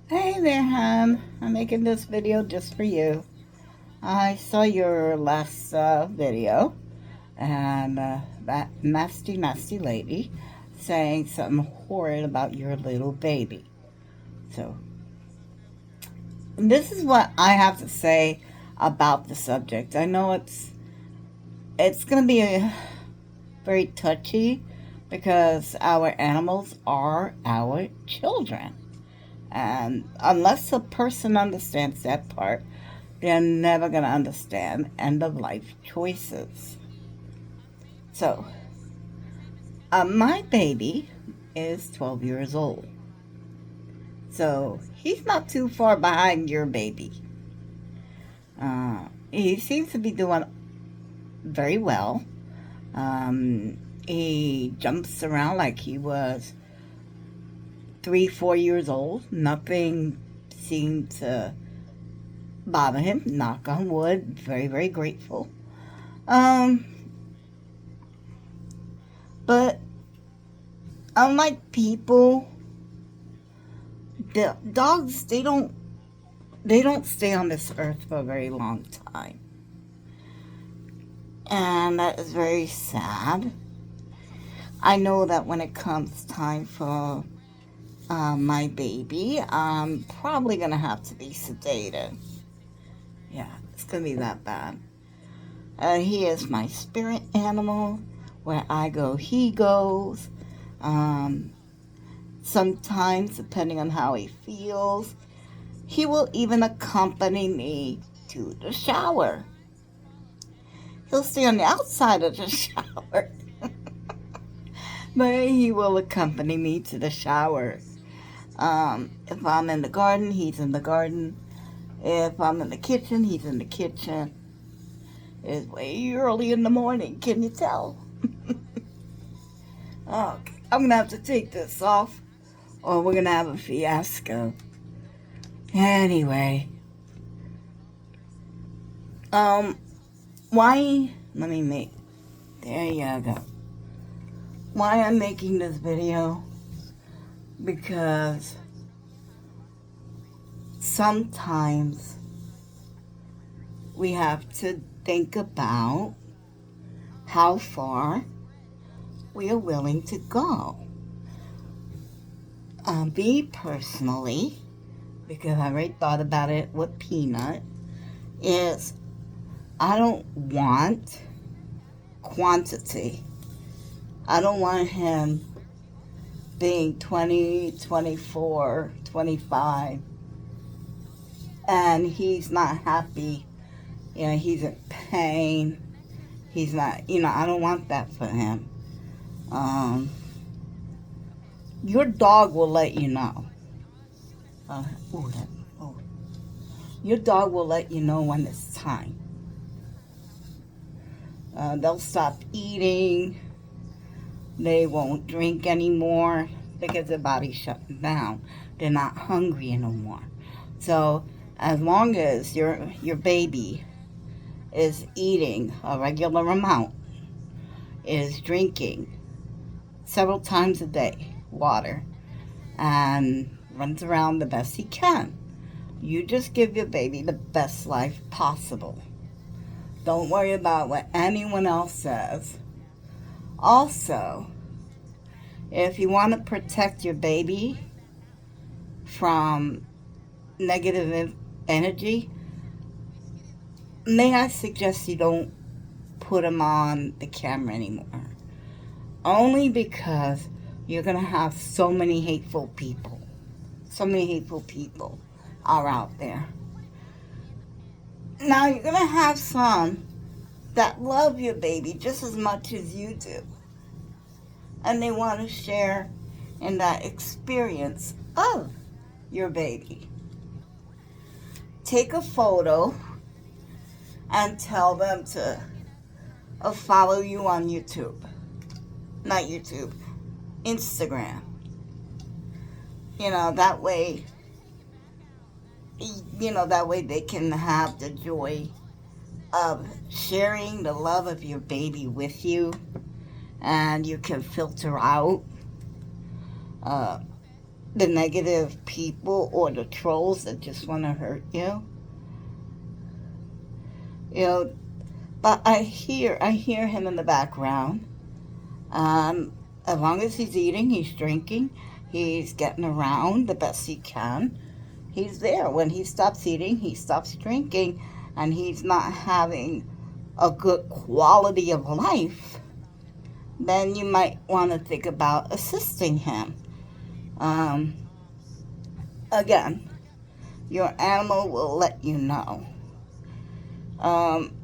Hey there, hon. I'm making this video just for you. I saw your last video, and that nasty, nasty lady saying something horrid about your little baby. So, this is what I have to say about the subject. I know it's going to be very touchy because our animals are our children. And unless a person understands that part, they're never going to understand end of life choices. So, my baby is 12 years old. So, he's not too far behind your baby. He seems to be doing very well. He jumps around like he was 3, 4 years old. Nothing seemed to bother him. Knock on wood. Very, very grateful. Um, but unlike people, the dogs they don't stay on this earth for a very long time, and that is very sad. I know that when it comes time for my baby, I'm probably gonna have to be sedated. Yeah, it's gonna be that bad. He is my spirit animal. Where I go, he goes. Um, Sometimes, depending on how he feels, he will even accompany me to the shower. He'll stay on the outside of the shower, but he will accompany me to the shower. If I'm in the garden, he's in the garden. If I'm in the kitchen, he's in the kitchen. It's way early in the morning, can you tell? Okay, I'm gonna have to take this off, or we're gonna have a fiasco. Anyway, um, why? Let me make. There you go. Why I'm making this video? Because sometimes we have to think about how far we are willing to go. Me personally, because I already thought about it with Peanut, is I don't want quantity. I don't want him being 20, 24, 25, and he's not happy. He's in pain. He's not, I don't want that for him. Um, your dog will let you know. Uh, ooh, that, oh. Your dog will let you know when it's time. They'll stop eating. They won't drink anymore because their body's shutting down. They're not hungry anymore. So as long as your baby is eating a regular amount, is drinking several times a day water, and runs around the best he can, you just give your baby the best life possible. Don't worry about what anyone else says. Also, if you want to protect your baby from negative energy, may I suggest you don't put him on the camera anymore. Only because you're going to have so many hateful people. So many hateful people are out there. Now, you're going to have some that love your baby just as much as you do. And they want to share in that experience of your baby. Take a photo and tell them to follow you on YouTube. Not YouTube, Instagram. That way, that way they can have the joy of sharing the love of your baby with you, and you can filter out the negative people or the trolls that just want to hurt you. You know, but I hear him in the background. Um, as long as he's eating, he's drinking, he's getting around the best he can. He's there. When he stops eating, he stops drinking, and he's not having a good quality of life, then you might want to think about assisting him. Um, Again, your animal will let you know.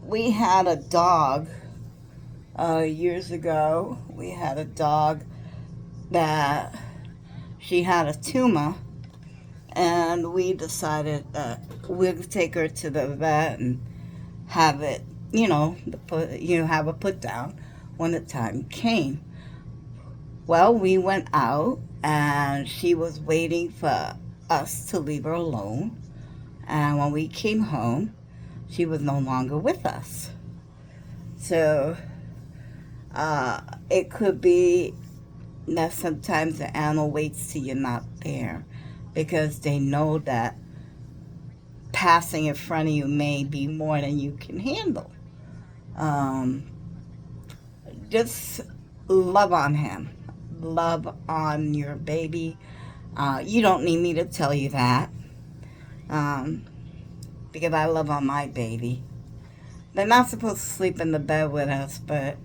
We had a dog years ago. We had a dog that she had a tumor, and we decided that we'd take her to the vet and have it, have a put down when the time came. Well, we went out, and she was waiting for us to leave her alone. And when we came home, she was no longer with us. So it could be that sometimes the animal waits till you're not there because they know that passing in front of you may be more than you can handle. Um, just love on him. Love on your baby. You don't need me to tell you that um, because I love on my baby. They're not supposed to sleep in the bed with us, but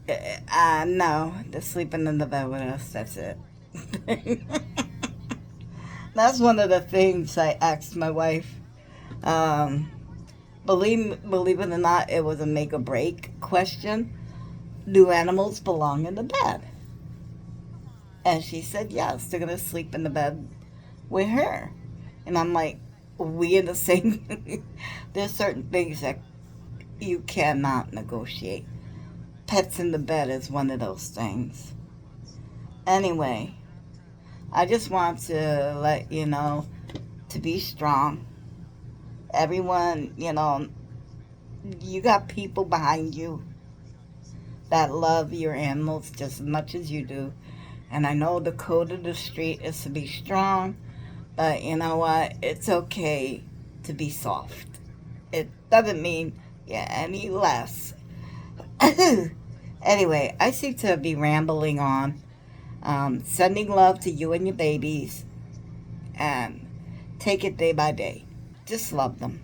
no, they're sleeping in the bed with us. That's it. That's one of the things I asked my wife. Um, believe it or not, it was a make or break question. Do animals belong in the bed? And she said yes, they're gonna sleep in the bed with her. And I'm like, we in the same. There's certain things that you cannot negotiate. Pets in the bed is one of those things. Anyway, I just want to let you know to be strong. Everyone, you got people behind you that love your animals just as much as you do. And I know the code of the street is to be strong, but you know what? It's okay to be soft. It doesn't mean you're any less. Anyway, I seem to be rambling on. Sending love to you and your babies, and take it day by day. Just love them.